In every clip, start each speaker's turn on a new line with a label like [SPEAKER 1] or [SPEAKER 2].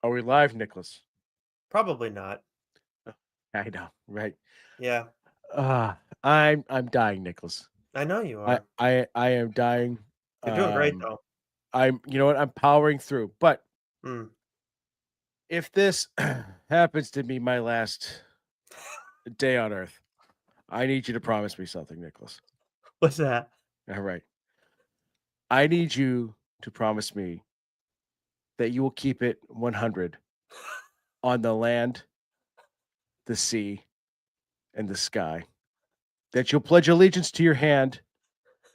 [SPEAKER 1] Are we live, Nicholas?
[SPEAKER 2] Probably not.
[SPEAKER 1] I know, right?
[SPEAKER 2] Yeah,
[SPEAKER 1] Uh I'm dying, Nicholas.
[SPEAKER 2] I know you
[SPEAKER 1] I
[SPEAKER 2] are.
[SPEAKER 1] I I am dying.
[SPEAKER 2] You're doing great
[SPEAKER 1] Um
[SPEAKER 2] though.
[SPEAKER 1] you know what? I'm powering through. But
[SPEAKER 2] Mm.
[SPEAKER 1] if this happens to be my last day on earth, I need you to promise me something, Nicholas.
[SPEAKER 2] What's that?
[SPEAKER 1] All right. I need you to promise me that you will keep it 100 on the land, the sea, and the sky. That you'll pledge allegiance to your hand,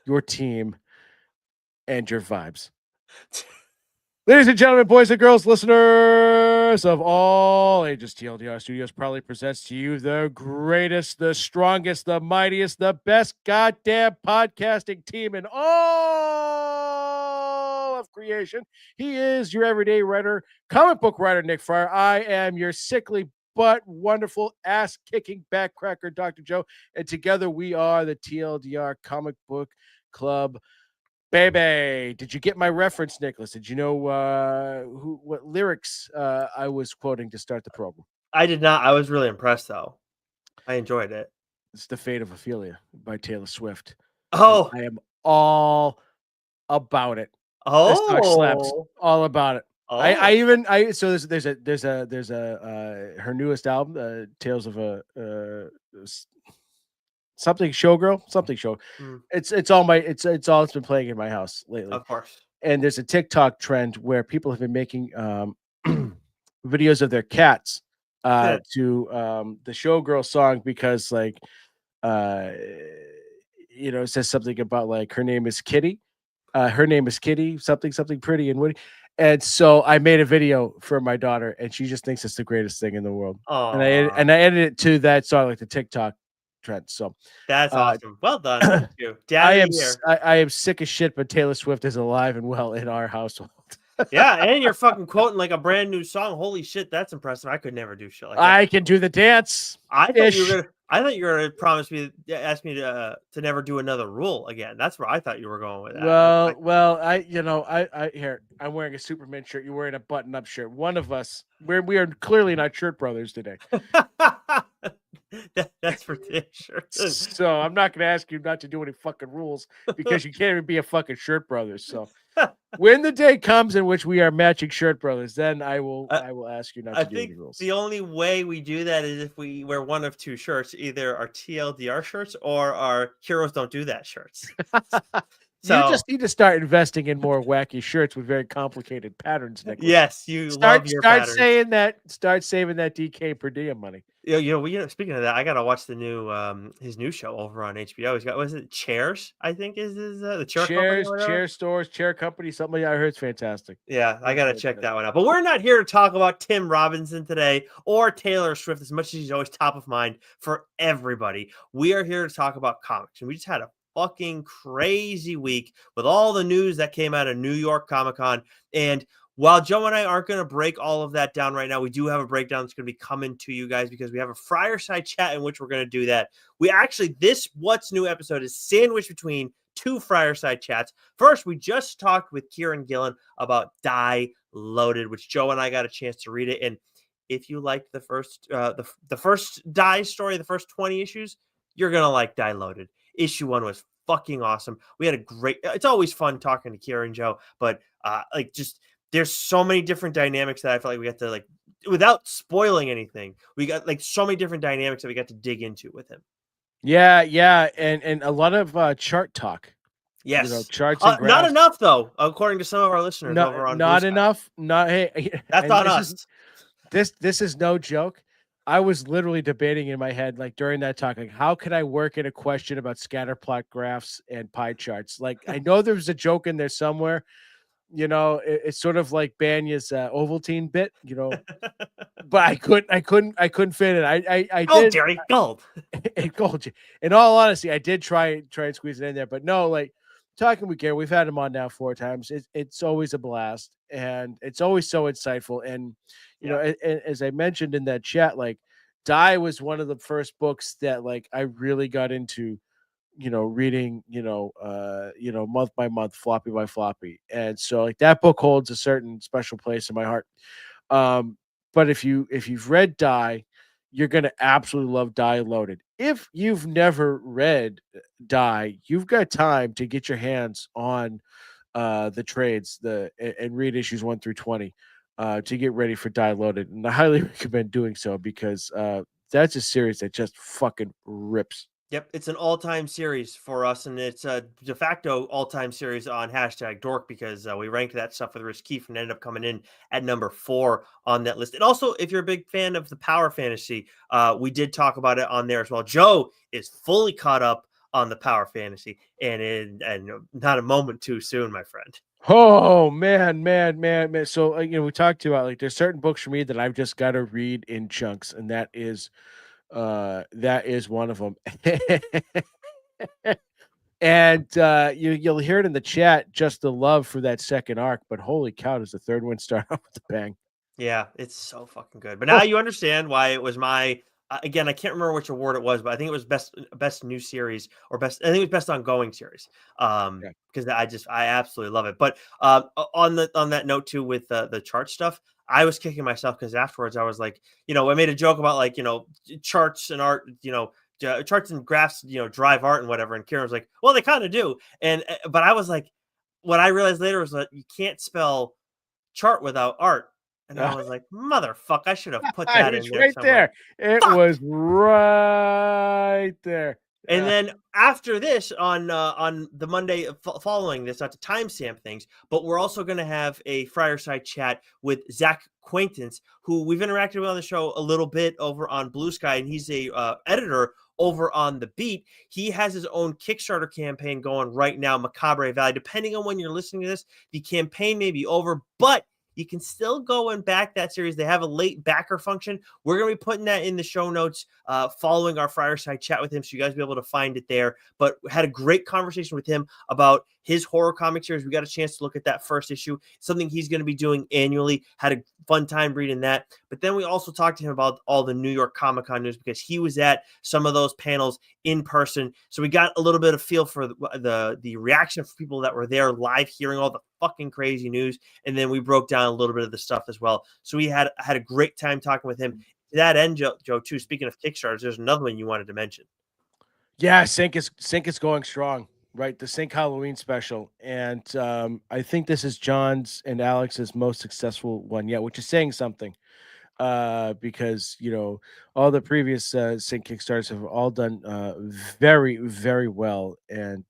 [SPEAKER 1] your team, and your vibes. Ladies and gentlemen, boys and girls, listeners of all ages, TLDR Studios proudly presents to you the greatest, the strongest, the mightiest, the best goddamn podcasting team in all of creation. He is your everyday writer, comic book writer, Nick Fryer. I am your sickly but wonderful ass kicking backcracker, Dr. Joe. And together we are the TLDR Comic Book Club. Baby, did you get my reference, Nicholas? Did you know what lyrics I was quoting to start the program?
[SPEAKER 2] I did not. I was really impressed though. I enjoyed it.
[SPEAKER 1] It's "The Fate of Ophelia" by Taylor Swift, and
[SPEAKER 2] Oh,
[SPEAKER 1] I am all about it. This song slaps.
[SPEAKER 2] oh,
[SPEAKER 1] All about it. I
[SPEAKER 2] oh.
[SPEAKER 1] even I so there's a her newest album, Tales of something showgirl, something show.
[SPEAKER 2] Mm,
[SPEAKER 1] It's all my it's all it's been playing in my house lately.
[SPEAKER 2] of course.
[SPEAKER 1] And there's a TikTok trend where people have been making videos of their cats to the showgirl song because uh it says something about like her name is Kitty, something something pretty and Woody. And so I made a video for my daughter and she just thinks it's the greatest thing in the world. And
[SPEAKER 2] Aw,
[SPEAKER 1] I edited it to that song, like the TikTok trend. So
[SPEAKER 2] that's
[SPEAKER 1] uh
[SPEAKER 2] awesome. Well done. Look at you, Dad
[SPEAKER 1] I
[SPEAKER 2] of the
[SPEAKER 1] am
[SPEAKER 2] Year.
[SPEAKER 1] I am sick as shit, but Taylor Swift is alive and well in our household.
[SPEAKER 2] Yeah, and you're fucking quoting like a brand new song. Holy shit, that's impressive. I could never do shit like that.
[SPEAKER 1] I can do the dance
[SPEAKER 2] I thought you were
[SPEAKER 1] ish.
[SPEAKER 2] gonna. I thought you were gonna promise me, ask me to never do another rule again. That's where I thought you were going with that.
[SPEAKER 1] Well, I here. I'm wearing a Superman shirt. You're wearing a button-up shirt. One of us, we are clearly not shirt brothers today.
[SPEAKER 2] That's for damn sure.
[SPEAKER 1] So I'm not going to ask you not to do any fucking rules because you can't even be a fucking shirt brothers. So when the day comes in which we are matching shirt brothers, then I will
[SPEAKER 2] I,
[SPEAKER 1] I will ask you not
[SPEAKER 2] I
[SPEAKER 1] to do
[SPEAKER 2] think
[SPEAKER 1] any rules.
[SPEAKER 2] the only way we do that is if we wear one of two shirts, either our TLDR shirts or our Heroes Don't Do That shirts.
[SPEAKER 1] You
[SPEAKER 2] So
[SPEAKER 1] just need to start investing in more wacky shirts with very complicated patterns, Nicholas.
[SPEAKER 2] yes, you love your
[SPEAKER 1] Start
[SPEAKER 2] patterns.
[SPEAKER 1] saying that. Start saving that DK per diem money.
[SPEAKER 2] Speaking of that, I gotta watch the new his new show over on HBO. He's got, was it Chairs? I think is his the chair company or whatever.
[SPEAKER 1] Chair stores, chair company, something I heard is fantastic.
[SPEAKER 2] Yeah, I
[SPEAKER 1] Heard
[SPEAKER 2] gotta check
[SPEAKER 1] fantastic.
[SPEAKER 2] that one out. But we're not here to talk about Tim Robinson today or Taylor Swift as much as he's always top of mind for everybody. We are here to talk about comics, and we just had a fucking crazy week with all the news that came out of New York Comic Con. And while Joe and I aren't going to break all of that down right now, we do have a breakdown that's going to be coming to you guys because we have a Friar Side Chat in which we're going to do that. We actually, this What's New episode is sandwiched between two Friar Side Chats. First, we just talked with Kieran Gillen about Die Loaded, which Joe and I got a chance to read it. And if you liked the first Die story, the first 20 issues, you're gonna like Die Loaded. Issue 1 was fucking awesome. We had a great. It's always fun talking to Kieran Joe, but like just there's so many different dynamics that I feel like we got to like without spoiling anything. We got like so many different dynamics that we got to dig into with him.
[SPEAKER 1] Yeah, and a lot of chart talk.
[SPEAKER 2] Yes.
[SPEAKER 1] Charts and
[SPEAKER 2] Not
[SPEAKER 1] graphs.
[SPEAKER 2] enough though, according to some of our listeners over on Blue
[SPEAKER 1] Not
[SPEAKER 2] Sky.
[SPEAKER 1] enough. Not hey,
[SPEAKER 2] That's
[SPEAKER 1] and
[SPEAKER 2] on us.
[SPEAKER 1] this is no joke. I was literally debating in my head, like during that talk, like how could I work in a question about scatter plot graphs and pie charts? Like I know there's a joke in there somewhere. It's sort of like Banya's Ovaltine bit. But I couldn't fit it. I
[SPEAKER 2] Oh,
[SPEAKER 1] did.
[SPEAKER 2] Jerry Gold.
[SPEAKER 1] It told you. In all honesty, I did try and squeeze it in there, but no, like talking with Gary, we've had him on now 4 times. It's always a blast, and it's always so insightful. And
[SPEAKER 2] Yeah.
[SPEAKER 1] as I mentioned in that chat, like Die was one of the first books that like I really got into. Reading, month by month, floppy by floppy, and so like that book holds a certain special place in my heart. But if you've read Die, you're gonna absolutely love Die Loaded. If you've never read Die, you've got time to get your hands on the trades, and read issues 1 through 20 to get ready for Die Loaded. And I highly recommend doing so because that's a series that just fucking rips.
[SPEAKER 2] Yep, it's an all-time series for us, and it's a de facto all-time series on hashtag Dork because we ranked that stuff with Rich Keefe and ended up coming in at number 4 on that list. And also, if you're a big fan of the Power Fantasy, we did talk about it on there as well. Joe is fully caught up on the Power Fantasy, and not a moment too soon, my friend.
[SPEAKER 1] Oh man, man, man, man. So we talked about like there's certain books for me that I've just got to read in chunks, and that is one of them. And you'll hear it in the chat, just the love for that second arc. But holy cow, does the third one start off with a bang?
[SPEAKER 2] Yeah, it's so fucking good. But now
[SPEAKER 1] Oh,
[SPEAKER 2] you understand why it was my again, I can't remember which award it was, but I think it was best new series or best I think it was best ongoing series.
[SPEAKER 1] yeah.
[SPEAKER 2] Because I absolutely love it. But on that note too with the chart stuff, I was kicking myself because afterwards I was like, I made a joke about like, charts and art, charts and graphs, drive art and whatever. And Kieran was like, well, they kind of do. And but I was like, what I realized later was that you can't spell chart without art. And I was like, motherfuck, I should have put
[SPEAKER 1] It
[SPEAKER 2] that in
[SPEAKER 1] was
[SPEAKER 2] there
[SPEAKER 1] right
[SPEAKER 2] somewhere.
[SPEAKER 1] there. It
[SPEAKER 2] Fuck.
[SPEAKER 1] was right there.
[SPEAKER 2] And then after this, on the Monday following this, not to timestamp things, but we're also going to have a Friar Side Chat with Zach Quaintance, who we've interacted with on the show a little bit over on Blue Sky, and he's a editor over on The Beat. He has his own Kickstarter campaign going right now, Macabre Valley. Depending on when you're listening to this, the campaign may be over, but you can still go and back that series. They have a late backer function. We're going to be putting that in the show notes following our Friar Side Chat with him, so you guys will be able to find it there. But had a great conversation with him about his horror comic series. We got a chance to look at that first issue, something he's going to be doing annually. Had a fun time reading that. But then we also talked to him about all the New York Comic Con news because he was at some of those panels in person. So we got a little bit of feel for the reaction for people that were there live, hearing all the fucking crazy news. And then we broke down a little bit of the stuff as well. So we had a great time talking with him. To that end, Joe, too, speaking of Kickstarters, there's another one you wanted to mention.
[SPEAKER 1] Yeah, Sync is going strong, right? The Sync Halloween special, and I think this is John's and Alex's most successful one yet, which is saying something. Because all the previous Sync Kickstarters have all done very, very well, and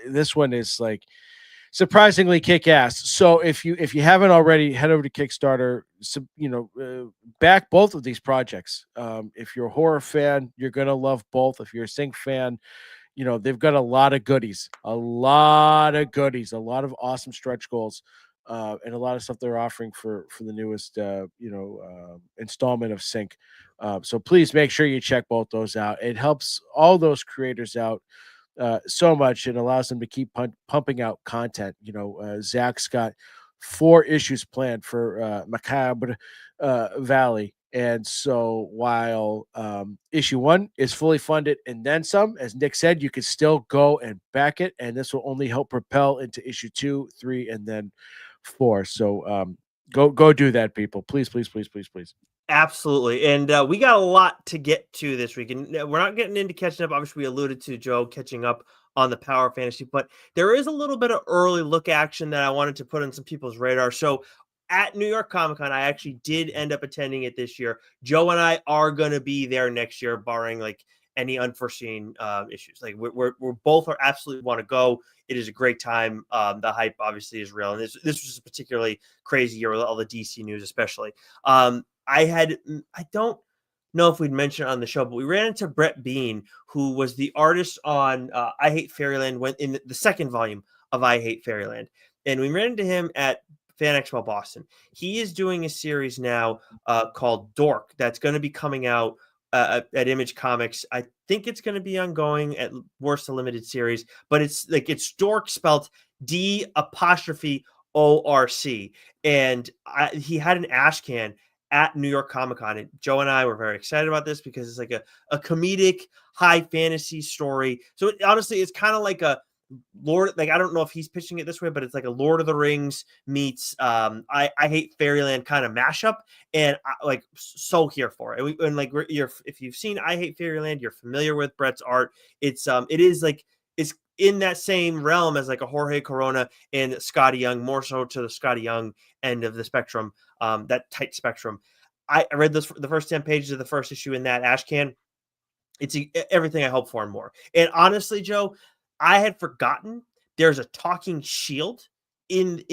[SPEAKER 1] this one is like surprisingly kick ass. So if you haven't already, head over to Kickstarter. Back both of these projects. If you're a horror fan, you're gonna love both. If you're a Sync fan, they've got a lot of goodies, a lot of awesome stretch goals, and a lot of stuff they're offering for the newest installment of Sync. So please make sure you check both those out. It helps all those creators out so much and allows them to keep pumping out content. Zach's got 4 issues planned for Macabre Valley. And so while issue 1 is fully funded and then some, as Nick said, you can still go and back it. And this will only help propel into issue 2, 3, and then 4. So go do that, people. Please, please, please, please, please.
[SPEAKER 2] Absolutely. And we got a lot to get to this week. And we're not getting into catching up. Obviously, we alluded to Joe catching up on the Power Fantasy, but there is a little bit of early look action that I wanted to put on some people's radar. So at New York Comic Con, I actually did end up attending it this year. Joe and I are going to be there next year, barring like any unforeseen issues. Like we're both are absolutely want to go. It is a great time. The hype obviously is real. And this was a particularly crazy year with all the DC news, especially. I don't know if we'd mentioned it on the show, but we ran into Brett Bean, who was the artist on I Hate Fairyland, went in the second volume of I Hate Fairyland. And we ran into him at Fan Expo Boston. He is doing a series now called Dork that's going to be coming out at Image Comics. I think it's going to be ongoing, at worst a limited series, but it's Dork spelled D''ORC. And he had an ash can at New York Comic Con. And Joe and I were very excited about this because it's like a comedic high fantasy story. So honestly, it's kind of like a Lord, like I don't know if he's pitching it this way, but it's like a Lord of the Rings meets I Hate Fairyland kind of mashup, and like so here for it. And like if you've seen I Hate Fairyland, you're familiar with Brett's art. It is like it's in that same realm as like a Jorge Corona and Scotty Young, more so to the Scotty Young end of the spectrum, that tight spectrum. I read the first 10 pages of the first issue in that ash can. It's everything I hope for and more. And honestly, Joe, I had forgotten there's a talking shield in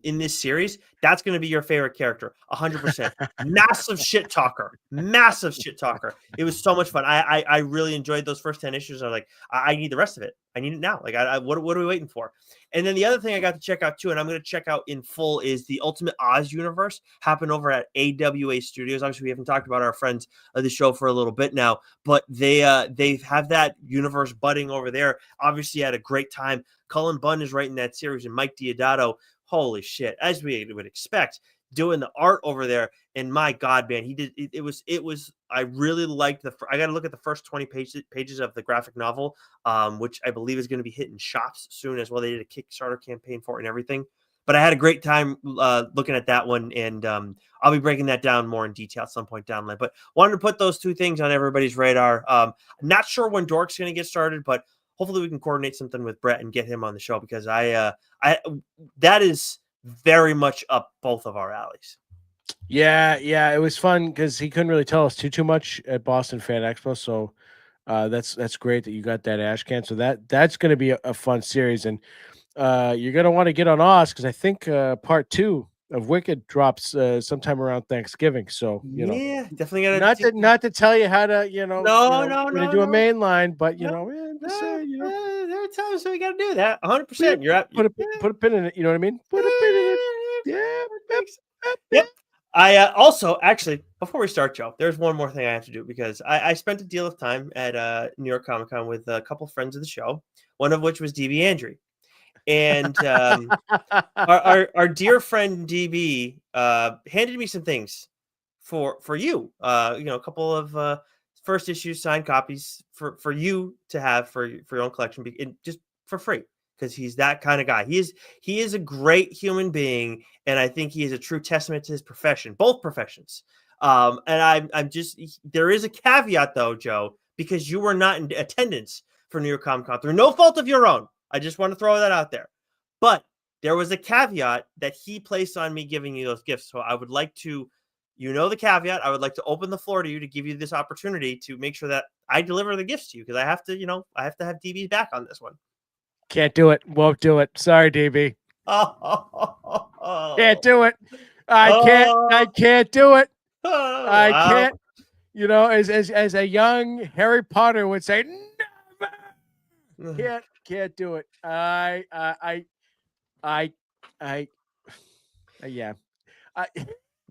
[SPEAKER 2] this series. That's going to be your favorite character, 100%. Massive shit talker, massive shit talker. It was so much fun. I really enjoyed those first 10 issues. I was like, I need the rest of it. I need it now. Like, what are we waiting for? And then the other thing I got to check out too, and I'm going to check out in full, is the Ultimate Oz universe happened over at AWA Studios. Obviously, we haven't talked about our friends of the show for a little bit now, but they have that universe budding over there. Obviously, had a great time. Cullen Bunn is writing that series, and Mike Diodato, holy shit, as we would expect, doing the art over there. And my God, man, he did it was I really liked I got to look at the first 20 pages of the graphic novel, which I believe is going to be hitting shops soon as well. They did a Kickstarter campaign for it and everything. But I had a great time looking at that one, and I'll be breaking that down more in detail at some point down the line. But wanted to put those two things on everybody's radar. Not sure when Dork's going to get started, but hopefully we can coordinate something with Brett and get him on the show, because I that is very much up both of our alleys.
[SPEAKER 1] Yeah, it was fun because he couldn't really tell us too much at Boston Fan Expo. So that's great that you got that ash can. So that's going to be a fun series, and you're going to want to get on Oz because I think part 2 of Wicked drops sometime around Thanksgiving. So
[SPEAKER 2] Yeah, definitely got to
[SPEAKER 1] not to tell you how to
[SPEAKER 2] no,
[SPEAKER 1] do a main line, but just
[SPEAKER 2] there
[SPEAKER 1] say
[SPEAKER 2] are times we got to do that. 100%. You're at
[SPEAKER 1] put a pin in it. You know what I mean? Put a pin in it. Yeah.
[SPEAKER 2] Yep. I also, actually, before we start, Joe, there's one more thing I have to do, because I spent a deal of time at New York Comic Con with a couple friends of the show, one of which was DB Andrew. And our dear friend DB handed me some things for you. A couple of first issue signed copies for you to have for your own collection, and just for free, because he's that kind of guy. He is a great human being, and I think he is a true testament to his profession, both professions. And I'm just, there is a caveat though, Joe, because you were not in attendance for New York Comic Con through no fault of your own. I just want to throw that out there. But there was a caveat that he placed on me giving you those gifts. So I would like to, the caveat, I would like to open the floor to you to give you this opportunity to make sure that I deliver the gifts to you, because I have to, I have to have DB's back on this one.
[SPEAKER 1] Can't do it. Won't do it. Sorry, DB. Can't do it. I can't do it. I can't. As a young Harry Potter would say, never. Can't do it. Yeah.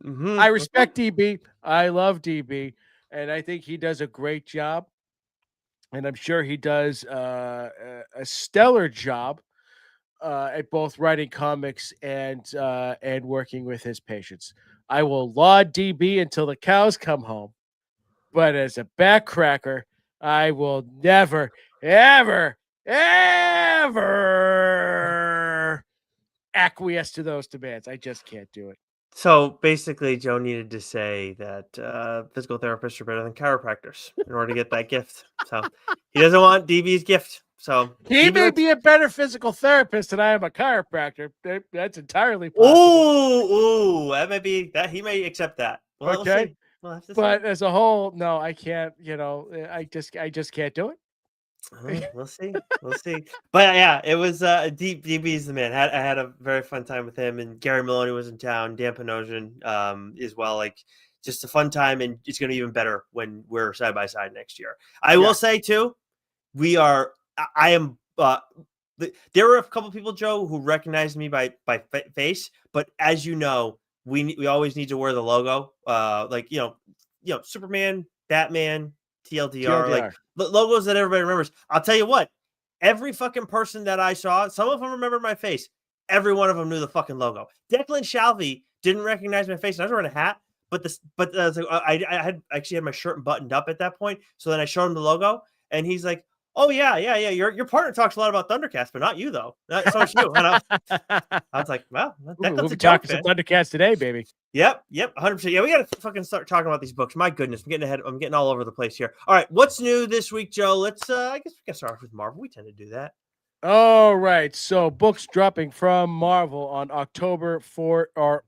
[SPEAKER 1] I respect DB. I love DB, and I think he does a great job. And I'm sure he does a stellar job at both writing comics and working with his patients. I will laud DB until the cows come home, but as a backcracker, I will never, ever, ever acquiesce to those demands. I just can't do it.
[SPEAKER 2] So basically, Joe needed to say that physical therapists are better than chiropractors in order to get that gift. So he doesn't want DB's gift. So
[SPEAKER 1] he may be a better physical therapist than I am a chiropractor. That's entirely possible.
[SPEAKER 2] Ooh, that may be that he may accept that. Well,
[SPEAKER 1] okay,
[SPEAKER 2] we'll have to
[SPEAKER 1] but as a whole, no, I can't. I just can't do it.
[SPEAKER 2] We'll see. But yeah, it was DB's the man. I had a very fun time with him, and Gary Maloney was in town, Dan Panosian as well. Like, just a fun time, and it's going to be even better when we're side by side next year. I will say too, I am. There were a couple people, Joe, who recognized me by face, but as you know, we always need to wear the logo. Superman, Batman, TLDR. Like logos that everybody remembers. I'll tell you what, every fucking person that I saw, some of them remember my face. Every one of them knew the fucking logo. Declan Shalvey didn't recognize my face. I was wearing a hat, but I had actually had my shirt buttoned up at that point. So then I showed him the logo, and he's like, Oh yeah, yeah, yeah. Your partner talks a lot about Thundercats, but not you though. So it's you. And I was like, well, that
[SPEAKER 1] We'll
[SPEAKER 2] comes
[SPEAKER 1] be
[SPEAKER 2] a joke,
[SPEAKER 1] talking some
[SPEAKER 2] man.
[SPEAKER 1] Thundercats today, baby.
[SPEAKER 2] Yep, 100%. Yeah, we got to fucking start talking about these books. My goodness, I'm getting ahead. I'm getting all over the place here. All right, what's new this week, Joe? Let's. I guess we can start off with Marvel. We tend to do that.
[SPEAKER 1] All right. So books dropping from Marvel on October 4 or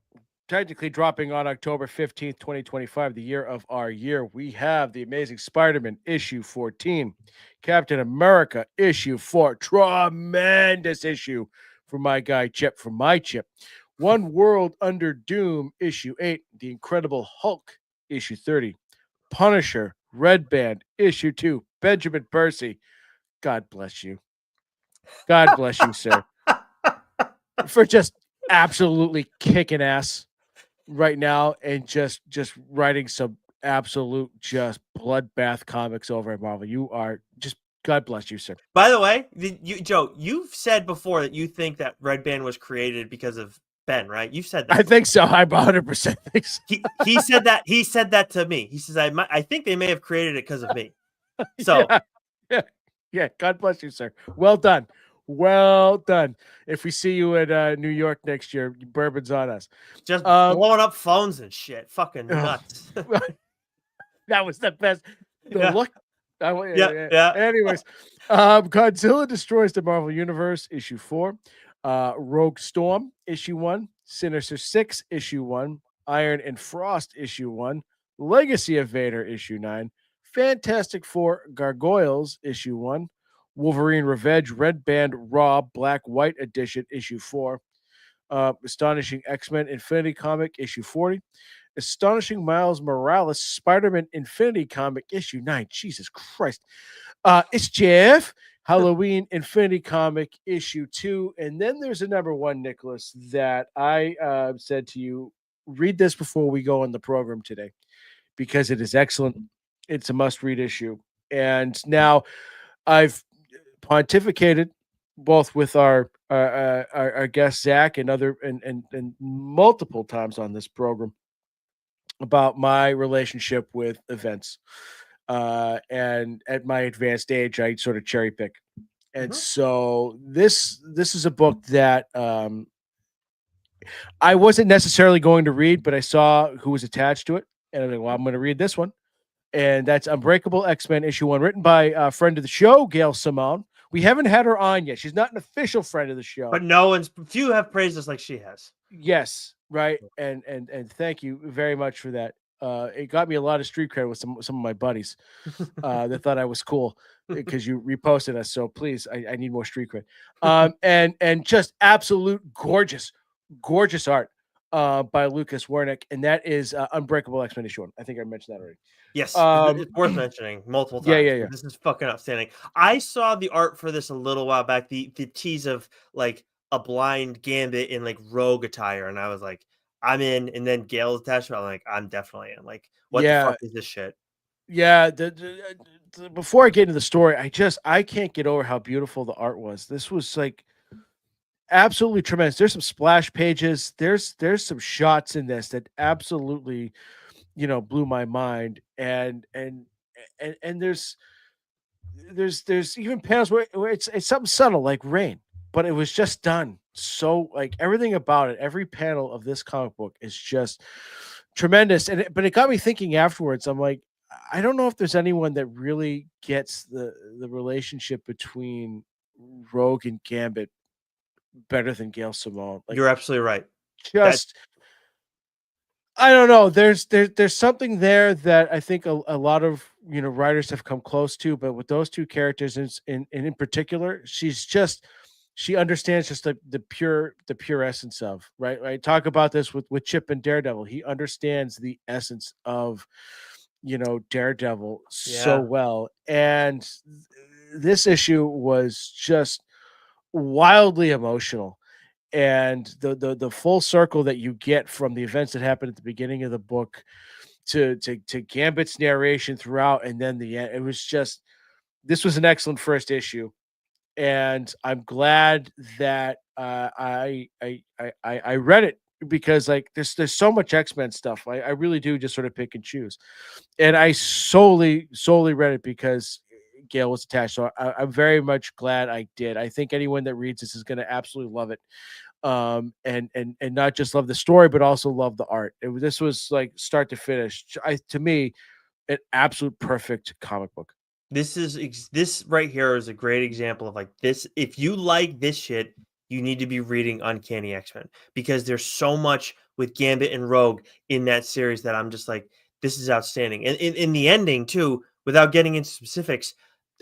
[SPEAKER 1] technically dropping on October 15th, 2025, the year of our year. We have The Amazing Spider-Man issue 14, Captain America issue 4, tremendous issue for my guy Chip from my Chip. One World Under Doom issue 8, The Incredible Hulk issue 30, Punisher Red Band issue 2, Benjamin Percy. God bless you. God bless you, sir, for just absolutely kicking ass right now and just writing some absolute just bloodbath comics over at Marvel. You are just God bless you, sir.
[SPEAKER 2] By the way, Joe, you've said before that you think that Red Band was created because of Ben, right? You've said that.
[SPEAKER 1] I think so. I 100% think so.
[SPEAKER 2] He said that. He said that to me. He says, I think they may have created it because of me. So
[SPEAKER 1] Yeah. God bless you, sir. Well done. Well done. If we see you at New York next year, bourbon's on us.
[SPEAKER 2] just blowing up phones and shit. Fucking nuts.
[SPEAKER 1] That was the best. The
[SPEAKER 2] Yeah.
[SPEAKER 1] look.
[SPEAKER 2] Yeah.
[SPEAKER 1] Anyways, Godzilla Destroys the Marvel Universe, issue 4. Rogue Storm, issue 1. Sinister 6, issue 1. Iron and Frost, issue 1. Legacy of Vader, issue 9. Fantastic Four Gargoyles, issue 1. Wolverine Revenge, Red Band Raw, Black White Edition, issue 4. Astonishing X-Men Infinity Comic, issue 40. Astonishing Miles Morales Spider-Man Infinity Comic, issue 9. Jesus Christ. It's Jeff. Halloween Infinity Comic, issue 2. And then there's a number 1, Nicholas, that I said to you, read this before we go on the program today because it is excellent. It's a must-read issue. And now I've pontificated both with our guest Zach and other and multiple times on this program about my relationship with events. And at my advanced age, I sort of cherry pick. And so this is a book that I wasn't necessarily going to read, but I saw who was attached to it, and I'm like, well, I'm going to read this one. And that's Unbreakable X-Men issue 1, written by a friend of the show, Gail Simone. We haven't had her on yet. She's not an official friend of the show,
[SPEAKER 2] but few have praised us like she has.
[SPEAKER 1] Yes, right. And thank you very much for that. It got me a lot of street cred with some of my buddies that thought I was cool because you reposted us. So please, I need more street cred. And just absolute gorgeous art by Lucas Wernick, and that is Unbreakable X-Men issue 1. I think I mentioned that already.
[SPEAKER 2] Yes, it's worth mentioning multiple times.
[SPEAKER 1] Yeah.
[SPEAKER 2] This is fucking outstanding. I saw the art for this a little while back. The tease of like a blind Gambit in like rogue attire, and I was like, I'm in. And then Gale's attachment, I'm like, I'm definitely in. Like, what the fuck is this shit?
[SPEAKER 1] Yeah. Before I get into the story, I can't get over how beautiful the art was. This was like absolutely tremendous. There's some splash pages. There's some shots in this that absolutely, blew my mind. And there's even panels where it's something subtle like rain, but it was just done so, like, everything about it, every panel of this comic book is just tremendous. But it got me thinking afterwards. I'm like, I don't know if there's anyone that really gets the relationship between Rogue and Gambit better than Gail Simone. Like,
[SPEAKER 2] you're absolutely right.
[SPEAKER 1] I don't know. There's something there that I think a lot of writers have come close to, but with those two characters in particular, she understands just the pure essence of right. Talk about this with Chip and Daredevil. He understands the essence of Daredevil so well, and this issue was just wildly emotional. And the full circle that you get from the events that happened at the beginning of the book to Gambit's narration throughout, and then the end, it was just, this was an excellent first issue, and I'm glad that I read it, because like there's so much X-Men stuff. I really do just sort of pick and choose, and I solely read it because Gale was attached. So I'm very much glad I did. I think anyone that reads this is going to absolutely love it. And not just love the story, but also love the art. This was like start to finish. To me, an absolute perfect comic book.
[SPEAKER 2] This right here is a great example of like this. If you like this shit, you need to be reading Uncanny X-Men because there's so much with Gambit and Rogue in that series that I'm just like, this is outstanding. And in the ending too, without getting into specifics,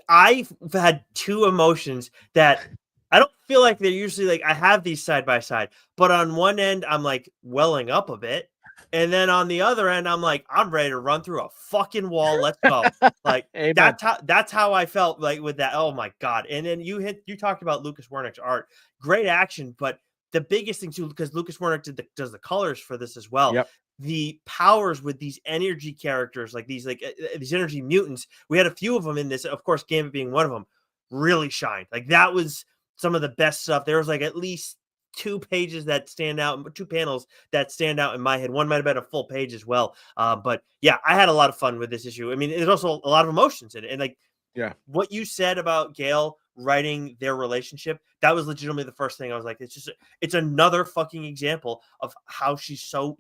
[SPEAKER 2] I've had two emotions that I don't feel like they're usually like I have these side by side, but on one end I'm like welling up a bit, and then on the other end I'm like I'm ready to run through a fucking wall. Let's go. Like
[SPEAKER 1] Amen.
[SPEAKER 2] that's how I felt like with that. Oh my god! And then you talked about Lucas Wernick's art, great action, but the biggest thing too because Lucas Wernick does the colors for this as well.
[SPEAKER 1] Yep.
[SPEAKER 2] The powers with these energy characters, like these energy mutants, we had a few of them in this. Of course, Gambit being one of them, really shined. Like that was some of the best stuff. There was like at least two pages that stand out, two panels that stand out in my head. One might have been a full page as well. But yeah, I had a lot of fun with this issue. I mean, there's also a lot of emotions in it, and like
[SPEAKER 1] Yeah.
[SPEAKER 2] what you said about Gail writing their relationship, that was legitimately the first thing I was like, it's another fucking example of how she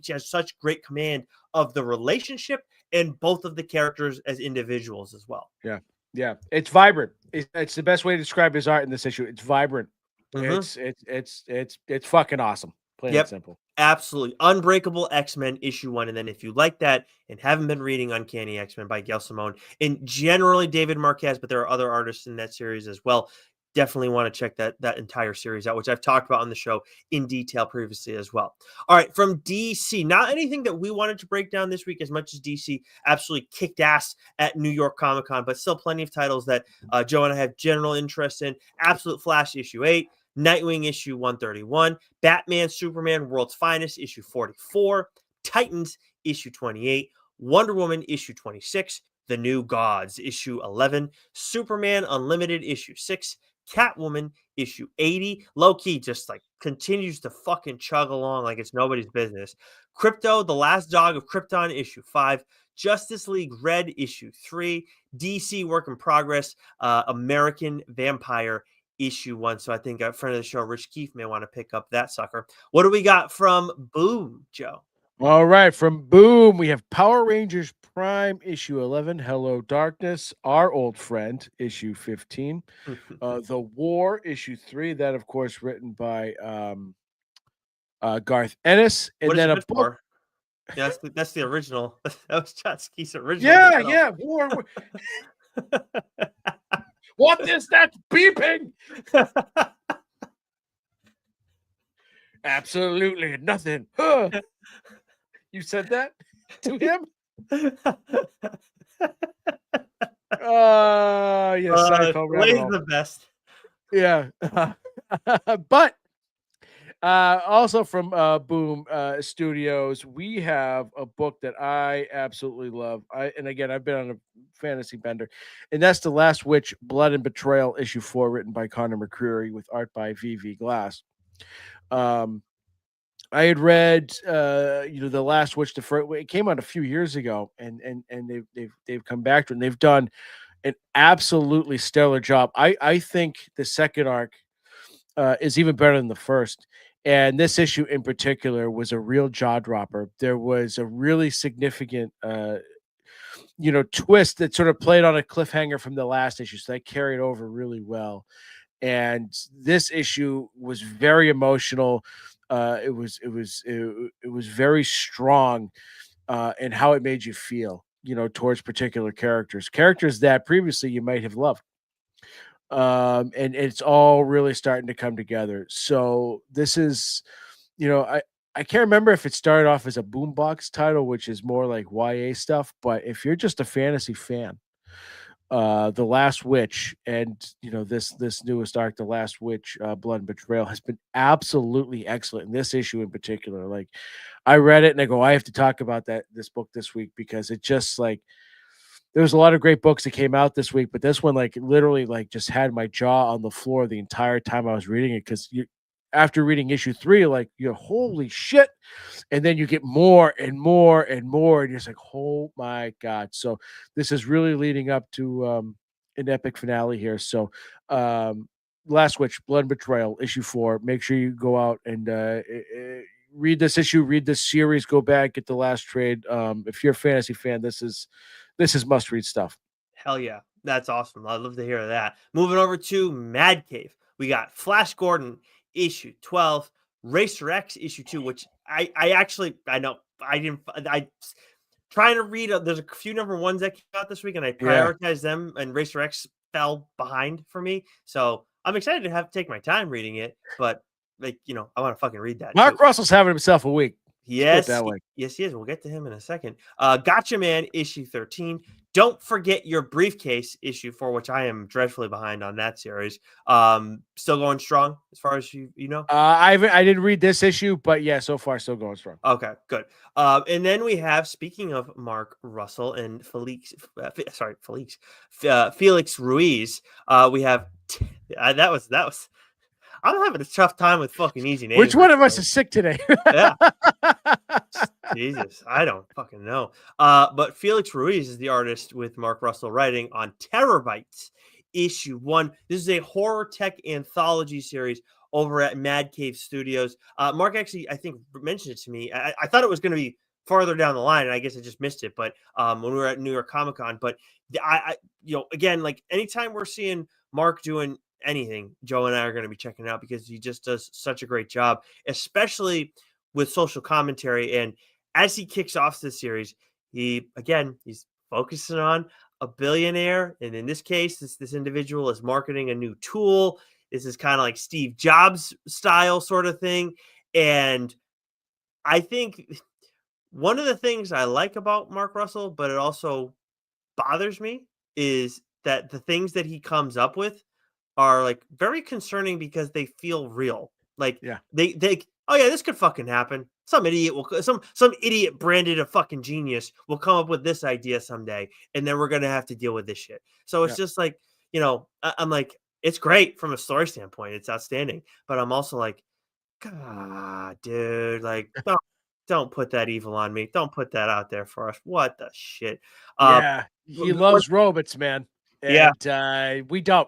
[SPEAKER 2] has such great command of the relationship and both of the characters as individuals as well.
[SPEAKER 1] Yeah. Yeah. It's vibrant. It's the best way to describe his art in this issue. It's vibrant.
[SPEAKER 2] Mm-hmm.
[SPEAKER 1] It's fucking awesome. Plain and
[SPEAKER 2] Yep.
[SPEAKER 1] simple.
[SPEAKER 2] Absolutely. Unbreakable X-Men issue 1. And then if you like that and haven't been reading Uncanny X-Men by Gail Simone and generally David Marquez, but there are other artists in that series as well, definitely want to check that entire series out, which I've talked about on the show in detail previously as well. All right, from DC, not anything that we wanted to break down this week as much as DC absolutely kicked ass at New York Comic Con, but still plenty of titles that Joe and I have general interest in. Absolute Flash issue 8, Nightwing issue 131, Batman Superman World's Finest issue 44, Titans issue 28, Wonder Woman issue 26, The New Gods issue 11, Superman Unlimited issue 6, Catwoman issue 80. Low key just like continues to fucking chug along like it's nobody's business. Crypto, The Last Dog of Krypton issue 5, Justice League Red issue 3, DC Work in Progress, American Vampire issue 1. So I think a friend of the show, Rich Keefe, may want to pick up that sucker. What do we got from Boom, Joe?
[SPEAKER 1] All right, from Boom, we have Power Rangers Prime issue 11, Hello Darkness, Our Old Friend issue 15, The War issue 3, that of course written by Garth Ennis, and
[SPEAKER 2] What is
[SPEAKER 1] then
[SPEAKER 2] it
[SPEAKER 1] a
[SPEAKER 2] good
[SPEAKER 1] book.
[SPEAKER 2] for? Yeah, that's the original. That was Chotsky's original.
[SPEAKER 1] Yeah, War. What is that beeping? Absolutely nothing. Huh. You said that to him? Yes, Seinfeld rabbit
[SPEAKER 2] Lay's
[SPEAKER 1] hole.
[SPEAKER 2] the best.
[SPEAKER 1] Yeah. But also from Boom Studios, we have a book that I absolutely love. And again, I've been on a fantasy bender, and that's The Last Witch, Blood and Betrayal, issue 4, written by Connor McCreary with art by V.V. Glass. I had read, The Last Witch. It came out a few years ago, and they've come back to it, and they've done an absolutely stellar job. I think the second arc is even better than the first. And this issue in particular was a real jaw dropper. There was a really significant, twist that sort of played on a cliffhanger from the last issue. So that carried over really well. And this issue was very emotional. It was very strong in how it made you feel, towards particular characters that previously you might have loved. And it's all really starting to come together. So this is, I can't remember if it started off as a boombox title, which is more like YA stuff. But if you're just a fantasy fan, The Last Witch and this newest arc, The Last Witch, Blood and Betrayal, has been absolutely excellent. And this issue in particular, like I read it and I go, I have to talk about this book this week because it just like there was a lot of great books that came out this week, but this one, like, literally, like, just had my jaw on the floor the entire time I was reading it. Because after reading issue 3, like, holy shit, and then you get more and more and more, and you're just like, oh my god. So this is really leading up to an epic finale here. So, Last Witch, Blood and Betrayal, issue 4. Make sure you go out and read this issue, read this series, go back, get the last trade. If you're a fantasy fan, this is must read stuff.
[SPEAKER 2] Hell yeah. That's awesome. I'd love to hear that. Moving over to Mad Cave. We got Flash Gordon issue 12, Racer X issue 2, which I know I didn't I trying to read there's a few number ones that came out this week and I
[SPEAKER 1] Yeah.
[SPEAKER 2] prioritized them and Racer X fell behind for me. So I'm excited to take my time reading it, but like, I want to fucking read that too.
[SPEAKER 1] Mark Russell's having himself a week. Let's put it that way.
[SPEAKER 2] Yes, he is. We'll get to him in a second. Gotcha Man issue 13. Don't forget your briefcase issue 4, which I am dreadfully behind on that series. Still going strong as far as you know.
[SPEAKER 1] I didn't read this issue, but yeah, so far still going strong.
[SPEAKER 2] Okay, good. And then we have, speaking of Mark Russell and Felix Ruiz. We have that was. I'm having a tough time with fucking easy names.
[SPEAKER 1] Which one of us is sick today?
[SPEAKER 2] Yeah. Jesus, I don't fucking know. But Felix Ruiz is the artist with Mark Russell writing on Terabytes issue 1. This is a horror tech anthology series over at Mad Cave Studios. Mark actually, I think, mentioned it to me. I thought it was going to be farther down the line, and I guess I just missed it. But when we were at New York Comic Con, but again, like anytime we're seeing Mark doing anything, Joe and I are going to be checking it out because he just does such a great job, especially with social commentary. And as he kicks off this series, he's focusing on a billionaire, and in this case, this individual is marketing a new tool. This is kind of like Steve Jobs style sort of thing. And I think one of the things I like about Mark Russell, but it also bothers me, is that the things that he comes up with are like very concerning because they feel real. Like
[SPEAKER 1] Yeah.
[SPEAKER 2] they oh yeah, this could fucking happen. Some idiot some idiot branded a fucking genius will come up with this idea someday, and then we're gonna have to deal with this shit. So it's just like, I'm like, it's great from a story standpoint, it's outstanding. But I'm also like, God, dude, like don't put that evil on me. Don't put that out there for us. What the shit?
[SPEAKER 1] Yeah, he loves robots, man.
[SPEAKER 2] Yeah.
[SPEAKER 1] And we don't.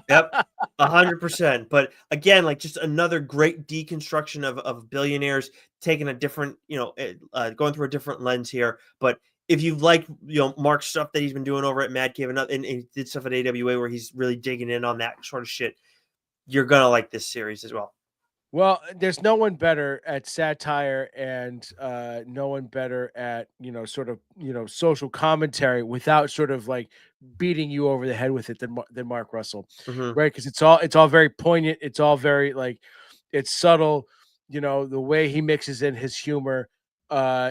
[SPEAKER 2] Yep, 100%. But again, like just another great deconstruction of billionaires taking a different, going through a different lens here. But if you like, Mark's stuff that he's been doing over at Mad Cave and he did stuff at AWA where he's really digging in on that sort of shit, you're gonna like this series as well.
[SPEAKER 1] Well, there's no one better at satire and no one better at, sort of, social commentary without sort of like beating you over the head with it than Mark Russell.
[SPEAKER 2] Mm-hmm.
[SPEAKER 1] Right? Because it's all very poignant. It's all very like it's subtle. The way he mixes in his humor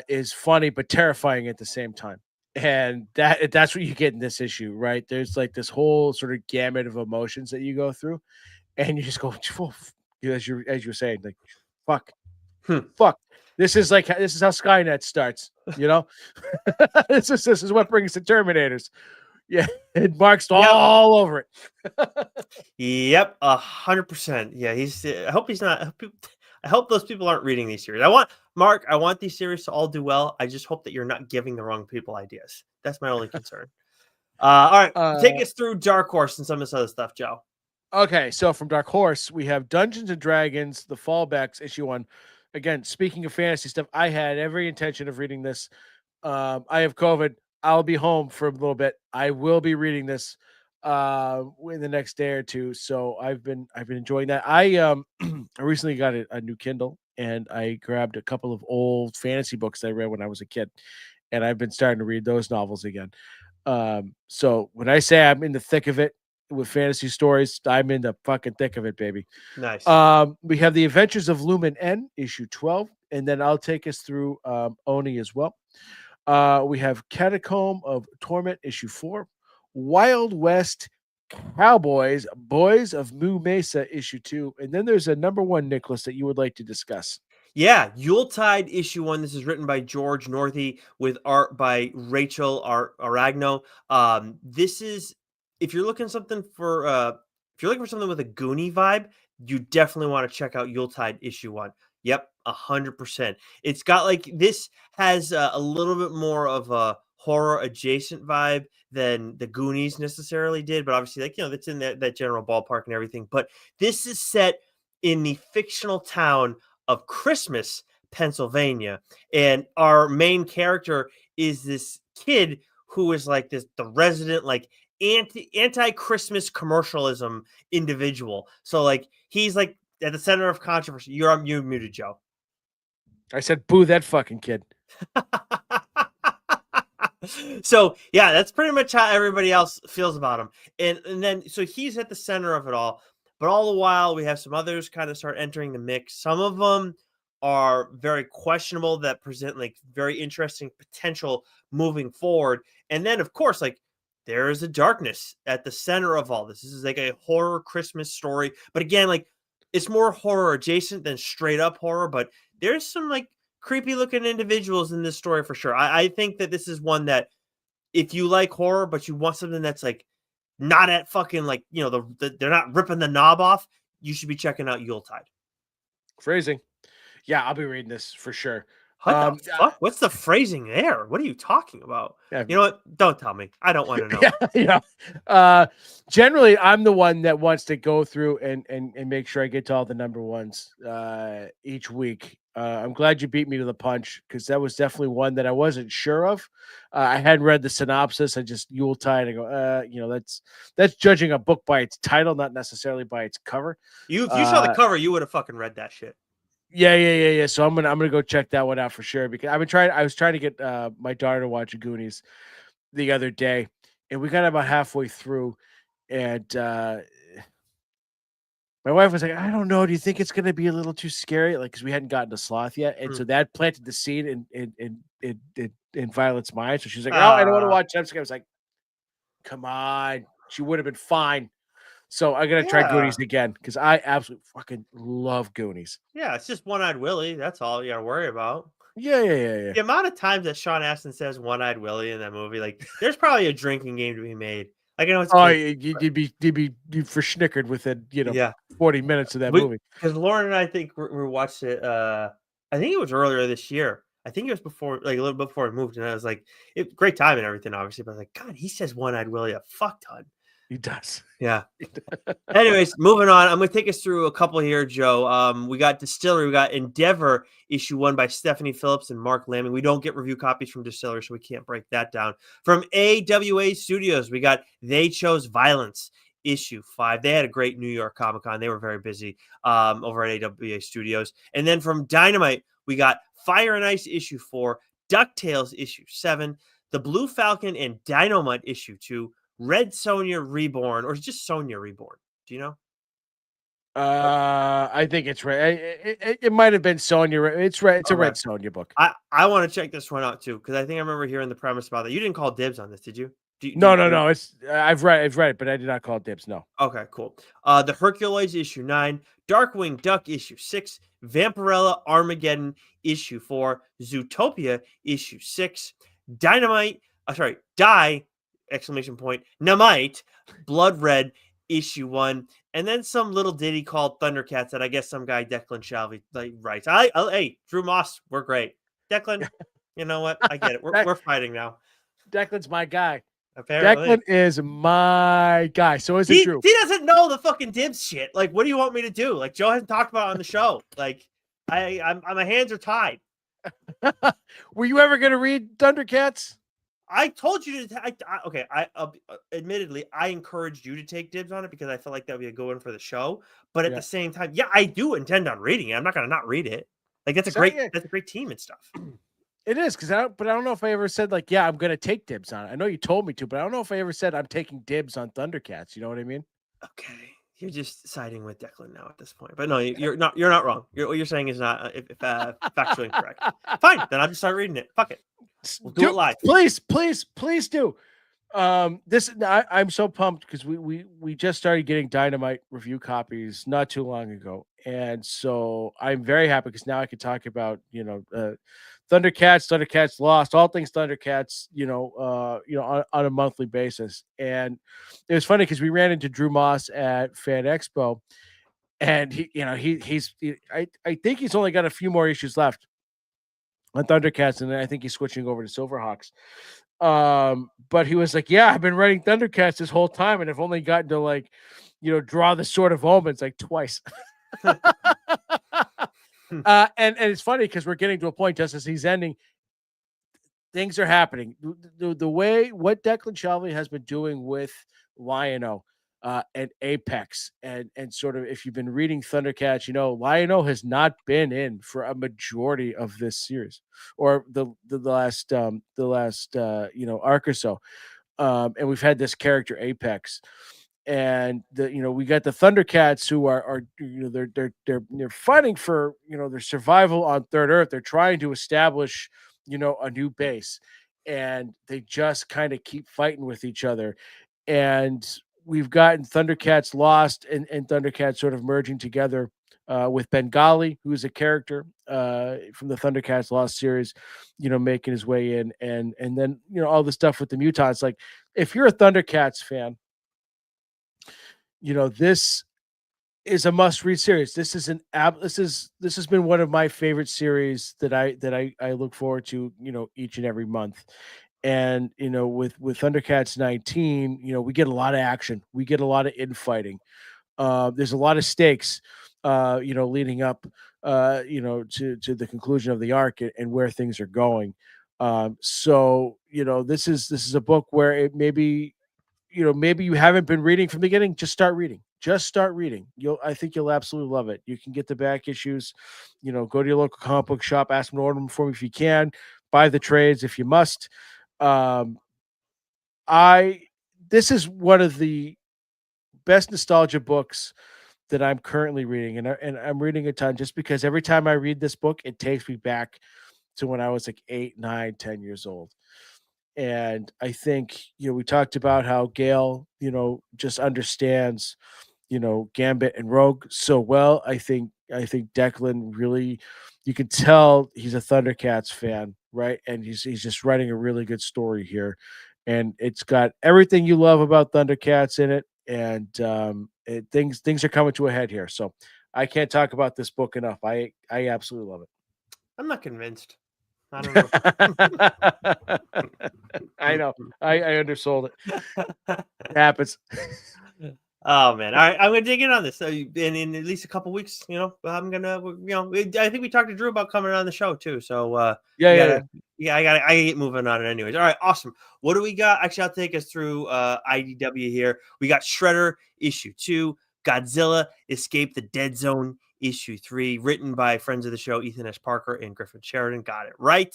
[SPEAKER 1] is funny but terrifying at the same time. And that's what you get in this issue, right? There's like this whole sort of gamut of emotions that you go through, and you just go, as you're saying, like, fuck. This is how Skynet starts. This is what brings the Terminators. Yeah, it Mark's all over it.
[SPEAKER 2] Yep, 100%. Yeah, I hope he's not. I hope those people aren't reading these series. I want these series to all do well. I just hope that you're not giving the wrong people ideas. That's my only concern. All right, take us through Dark Horse and some of this other stuff, Joe.
[SPEAKER 1] Okay, so from Dark Horse, we have Dungeons and Dragons, The Fallbacks, issue 1. Again, speaking of fantasy stuff, I had every intention of reading this. I have COVID. I'll be home for a little bit. I will be reading this in the next day or two. So I've been enjoying that. I recently got a new Kindle, and I grabbed a couple of old fantasy books I read when I was a kid, and I've been starting to read those novels again. So when I say I'm in the thick of it with fantasy stories, I'm in the fucking thick of it, baby.
[SPEAKER 2] Nice.
[SPEAKER 1] We have The Adventures of Lumen N, issue 12, and then I'll take us through Oni as well. We have Catacomb of Torment, issue 4, Wild West Cowboys, Boys of Moo Mesa, issue 2, and then there's a number 1, Nicholas, that you would like to discuss.
[SPEAKER 2] Yeah, Yuletide issue 1. This is written by George Northey with art by Rachel Aragno. This is if you're looking something for if you're looking for something with a Goonie vibe, you definitely want to check out Yuletide issue 1. Yep, 100%. It's got like this has a little bit more of a horror adjacent vibe than the Goonies necessarily did, but obviously, like, that's in that general ballpark and everything. But this is set in the fictional town of Christmas, Pennsylvania, and our main character is this kid who is like the resident like anti Christmas commercialism individual. So like he's like at the center of controversy. You're muted, Joe.
[SPEAKER 1] I said, boo that fucking kid.
[SPEAKER 2] So yeah, that's pretty much how everybody else feels about him. And then so he's at the center of it all. But all the while we have some others kind of start entering the mix. Some of them are very questionable that present like very interesting potential moving forward. And then of course, like there is a darkness at the center of all this. This is like a horror Christmas story. But again, like it's more horror adjacent than straight up horror, but there's some like creepy looking individuals in this story for sure. I think that this is one that if you like horror, but you want something that's like not at fucking like, they're not ripping the knob off, you should be checking out Yuletide.
[SPEAKER 1] Phrasing. Yeah, I'll be reading this for sure.
[SPEAKER 2] What the fuck? What's the phrasing there? What are you talking about?
[SPEAKER 1] Yeah.
[SPEAKER 2] You know what? Don't tell me. I don't want to know.
[SPEAKER 1] Generally, I'm the one that wants to go through and make sure I get to all the number ones each week. I'm glad you beat me to the punch because that was definitely one that I wasn't sure of. I hadn't read the synopsis. I just Yuletide. I go, that's judging a book by its title, not necessarily by its cover.
[SPEAKER 2] If you saw the cover, you would have fucking read that shit.
[SPEAKER 1] Yeah. So I'm gonna go check that one out for sure because I was trying to get my daughter to watch Goonies the other day, and we got about halfway through, and my wife was like, "I don't know. Do you think it's gonna be a little too scary?" Like, because we hadn't gotten to Sloth yet, and so that planted the seed in Violet's mind. So she's like, "Oh, I don't want to watch that." I was like, "Come on." She would have been fine. So I'm gonna try Goonies again because I absolutely fucking love Goonies.
[SPEAKER 2] Yeah, it's just One-Eyed Willie. That's all you gotta worry about.
[SPEAKER 1] Yeah.
[SPEAKER 2] The amount of times that Sean Astin says One-Eyed Willie in that movie, like there's probably a drinking game to be made. Like I know it's
[SPEAKER 1] you'd be verschnickered within 40 minutes of that movie.
[SPEAKER 2] Because Lauren and I think we watched it. I think it was earlier this year. I think it was before, like a little bit before we moved, and I was like, great time and everything, obviously. But I was like, God, he says One-Eyed Willie a fuck ton.
[SPEAKER 1] He does.
[SPEAKER 2] Yeah. Anyways, moving on. I'm going to take us through a couple here, Joe. We got Distillery. We got Endeavor, issue 1 by Stephanie Phillips and Mark Lamming. We don't get review copies from Distillery, so we can't break that down. From AWA Studios, we got They Chose Violence, issue 5. They had a great New York Comic Con. They were very busy over at AWA Studios. And then from Dynamite, we got Fire and Ice, issue 4, DuckTales, issue 7, The Blue Falcon and Dynamite, issue 2, Red Sonja Reborn, or just Sonja Reborn. Do you know?
[SPEAKER 1] I think it's right. It might have been Sonja. It's right. It's a Red Sonja book.
[SPEAKER 2] I want to check this one out too because I think I remember hearing the premise about that. You didn't call dibs on this, did you?
[SPEAKER 1] No. It's I've read it, but I did not call dibs. No.
[SPEAKER 2] Okay, cool. The Herculoids, issue 9, Darkwing Duck, issue 6, Vampirella Armageddon, issue 4, Zootopia, issue 6, Die! Exclamation point, Namite, Blood Red, issue 1, and then some little ditty called Thundercats that I guess some guy Declan Shalvey writes. Hey, Drew Moss, we're great. Declan, you know what? I get it. We're fighting now.
[SPEAKER 1] Declan's my guy.
[SPEAKER 2] Apparently.
[SPEAKER 1] Declan is my guy. So is it Drew.
[SPEAKER 2] He doesn't know the fucking dibs shit. Like, what do you want me to do? Like, Joe hasn't talked about it on the show. Like, my hands are tied.
[SPEAKER 1] Were you ever going to read Thundercats?
[SPEAKER 2] I told you to. Admittedly, I encouraged you to take dibs on it because I felt like that would be a good one for the show. But at the same time, I do intend on reading it. I'm not going to not read it. Like that's a great team and stuff.
[SPEAKER 1] It is because I don't know if I ever said like, I'm going to take dibs on it. I know you told me to, but I don't know if I ever said I'm taking dibs on Thundercats. You know what I mean?
[SPEAKER 2] Okay, you're just siding with Declan now at this point. But no, you're not. You're not wrong. What you're saying is not factually incorrect. Fine, then I'll just start reading it. Fuck it. We'll do it live.
[SPEAKER 1] Please do. I'm so pumped because we just started getting Dynamite review copies not too long ago, and so I'm very happy because now I can talk about Thundercats Lost, all things Thundercats, on a monthly basis. And it was funny because we ran into Drew Moss at Fan Expo, and I think he's only got a few more issues left on Thundercats, and then I think he's switching over to Silverhawks. But he was like, "Yeah, I've been writing Thundercats this whole time, and I've only gotten to like, draw the Sword of Omens like twice." And it's funny because we're getting to a point just as he's ending, things are happening. The way what Declan Shalvey has been doing with Lion-O and Apex, and sort of, if you've been reading Thundercats, Lion-O has not been in for a majority of this series, or the last arc or so. And we've had this character Apex, and we got the Thundercats, who are they're fighting for their survival on Third Earth. They're trying to establish a new base, and they just kind of keep fighting with each other. And we've gotten Thundercats Lost and Thundercats sort of merging together with Bengali, who's a character from the Thundercats Lost series, making his way in, and then all the stuff with the mutants. Like, if you're a Thundercats fan, this is a must-read series. This has been one of my favorite series that I look forward to, each and every month. And with Thundercats 19, we get a lot of action. We get a lot of infighting. There's a lot of stakes, leading up, to the conclusion of the arc, and where things are going. So this is a book where it maybe you haven't been reading from the beginning. Just start reading. Just start reading. I think you'll absolutely love it. You can get the back issues. Go to your local comic book shop. Ask them to order them for me if you can. Buy the trades if you must. Um, I This is one of the best nostalgia books that I'm currently reading, and I'm reading a ton just because every time I read this book, it takes me back to when I was like 8, 9, 10 years old. And I think we talked about how Gail just understands Gambit and Rogue so well. I think Declan really, you can tell he's a Thundercats fan, right? And he's just writing a really good story here, and it's got everything you love about Thundercats in it. And things are coming to a head here. So I can't talk about this book enough. I absolutely love
[SPEAKER 2] I'm not convinced. I don't know.
[SPEAKER 1] it. I know. I undersold it. It happens.
[SPEAKER 2] Oh man! All right, I'm gonna dig in on this. So, in at least a couple weeks, I'm gonna, I think we talked to Drew about coming on the show too. So,
[SPEAKER 1] Yeah,
[SPEAKER 2] we
[SPEAKER 1] yeah, yeah.
[SPEAKER 2] gotta, yeah, I gotta get moving on it anyways. All right, awesome. What do we got? Actually, I'll take us through IDW here. We got Shredder issue 2, Godzilla Escape the Dead Zone issue 3, written by friends of the show Ethan S. Parker and Griffin Sheridan. Got it right.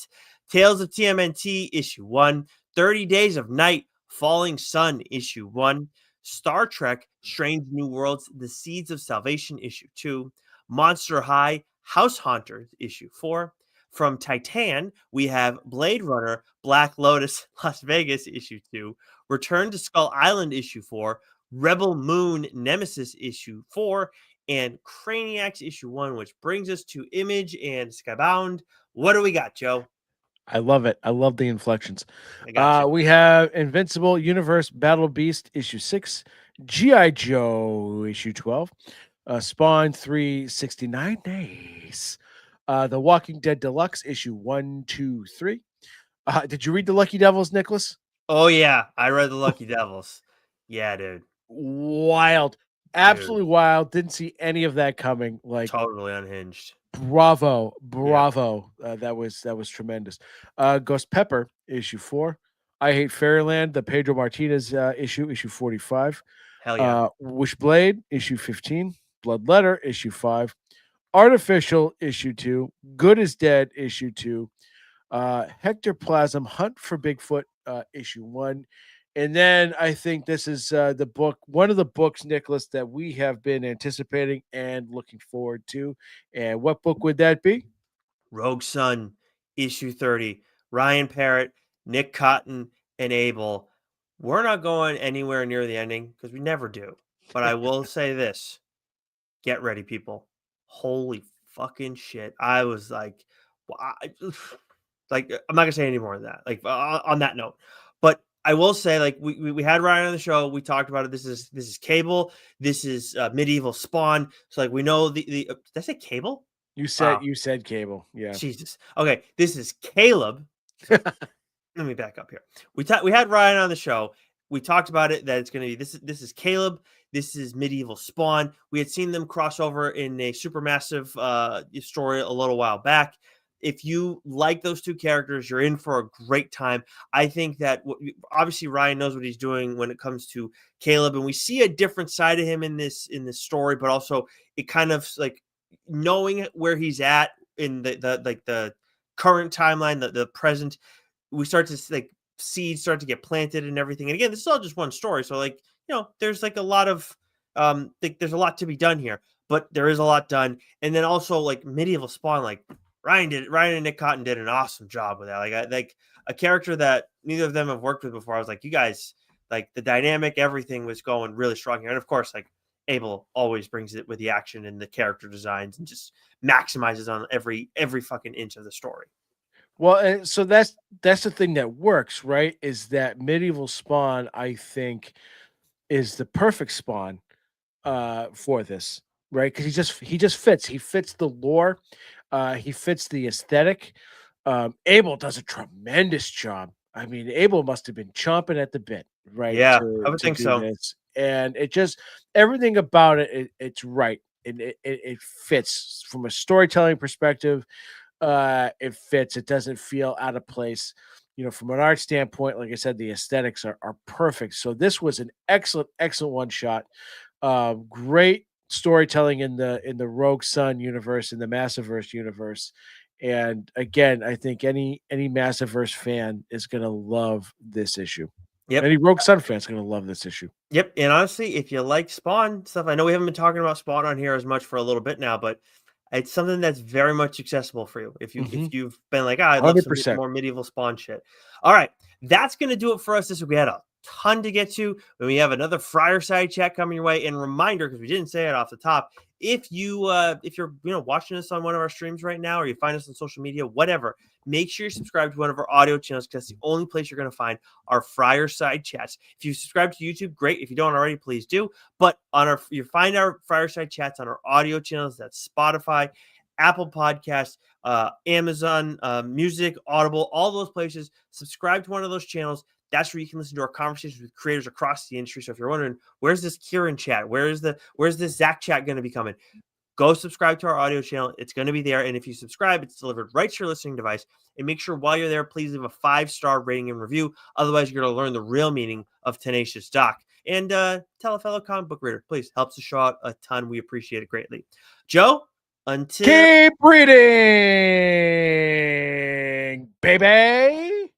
[SPEAKER 2] Tales of TMNT issue 1, 30 Days of Night, Falling Sun issue 1. Star Trek Strange New Worlds, The Seeds of Salvation, issue 2. Monster High, House Hunters, issue 4. From Titan, we have Blade Runner, Black Lotus, Las Vegas, issue 2. Return to Skull Island, issue 4. Rebel Moon, Nemesis, issue 4. And Craniacs, issue 1, which brings us to Image and Skybound. What do we got, Joe?
[SPEAKER 1] I love it. I love the inflections.
[SPEAKER 2] I got you.
[SPEAKER 1] We have Invincible Universe Battle Beast issue 6, GI Joe issue 12, Spawn 369 days, The Walking Dead Deluxe issue 1, 2, 3. Did you read the Lucky Devils, Nicholas?
[SPEAKER 2] Oh, yeah. I read the Lucky Devils. Yeah, dude.
[SPEAKER 1] Wild,
[SPEAKER 2] Dude.
[SPEAKER 1] absolutely wild. Didn't see any of that coming. Like,
[SPEAKER 2] Totally unhinged.
[SPEAKER 1] bravo,
[SPEAKER 2] Yep.
[SPEAKER 1] bravo. That was tremendous. Ghost Pepper issue 4. I Hate Fairyland, the Pedro Martinez issue 45.
[SPEAKER 2] Hell yeah.
[SPEAKER 1] Wishblade issue 15. Blood Letter issue 5. Artificial issue 2. Good is Dead issue 2. Hectoplasm Hunt for Bigfoot issue 1. And then I think this is the book, one of the books, Nicholas, that we have been anticipating and looking forward to. And what book would that be?
[SPEAKER 2] Rogue Sun, issue 30. Ryan Parrott, Nick Cotton, and Abel. We're not going anywhere near the ending because we never do. But I will say this. Get ready, people. Holy fucking shit. I was like, like, I'm not gonna say any more than that. Like, on that note, but I will say, like, we had Ryan on the show. We talked about it. This is Cable. This is medieval Spawn. So, like, we know the. Did I say Cable?
[SPEAKER 1] You
[SPEAKER 2] Wow,
[SPEAKER 1] said Cable. Yeah.
[SPEAKER 2] Jesus. Okay, this is Caleb. So let me back up here. We had Ryan on the show. We talked about it that it's going to be this is Caleb. This is medieval Spawn. We had seen them cross over in a supermassive story a little while back. If you like those two characters, you're in for a great time. I think that obviously Ryan knows what he's doing when it comes to Caleb, and we see a different side of him in this story, but also it kind of like knowing where he's at in the current timeline, the present, we start to like seeds start to get planted and everything. And again, this is all just one story, so like there's like a lot of there's a lot to be done here, but there is a lot done. And then also like medieval Spawn, like Ryan and Nick Cotton did an awesome job with that. Like a character that neither of them have worked with before. I was like, you guys, like the dynamic, everything was going really strong here. And of course, like Abel always brings it with the action and the character designs and just maximizes on every fucking inch of the story.
[SPEAKER 1] Well, and so that's the thing that works, right? Is that medieval Spawn, I think, is the perfect Spawn for this, right? Because he just fits. He fits the lore. He fits the aesthetic. Abel does a tremendous job. I mean, Abel must have been chomping at the bit, right,
[SPEAKER 2] Yeah, I
[SPEAKER 1] to
[SPEAKER 2] would think
[SPEAKER 1] do
[SPEAKER 2] so.
[SPEAKER 1] this. And it just everything about it's right. And it fits from a storytelling perspective. It fits. It doesn't feel out of place. From an art standpoint, like I said, the aesthetics are perfect. So this was an excellent one shot. Great storytelling in the Rogue Sun universe, in the Massiverse universe. And again, I think any Massiverse fan is gonna love this issue.
[SPEAKER 2] Yep.
[SPEAKER 1] Any Rogue Sun fan is gonna love this issue.
[SPEAKER 2] Yep. And honestly, if you like Spawn stuff, I know we haven't been talking about Spawn on here as much for a little bit now, but it's something that's very much accessible for you. If you've been like, I'd love some
[SPEAKER 1] 100%.
[SPEAKER 2] more medieval Spawn shit. All right, that's gonna do it for us this week. We had a ton to get to, and we have another Friar Side Chat coming your way. And reminder, because we didn't say it off the top, if you're watching us on one of our streams right now, or you find us on social media, whatever, make sure you subscribe to one of our audio channels, because that's the only place you're going to find our Friar Side Chats. If you subscribe to YouTube, great. If you don't already, please do. But you find our Friar Side Chats on our audio channels. That's Spotify, Apple Podcasts, Amazon Music, Audible, all those places. Subscribe to one of those channels. That's where you can listen to our conversations with creators across the industry. So if you're wondering, where's this Kieran chat? Where's this Zach chat going to be coming? Go subscribe to our audio channel. It's going to be there. And if you subscribe, it's delivered right to your listening device. And make sure while you're there, please leave a 5-star rating and review. Otherwise, you're going to learn the real meaning of Tenacious Doc. And tell a fellow comic book reader, please. Helps the show out a ton. We appreciate it greatly. Joe, until...
[SPEAKER 1] Keep reading, baby.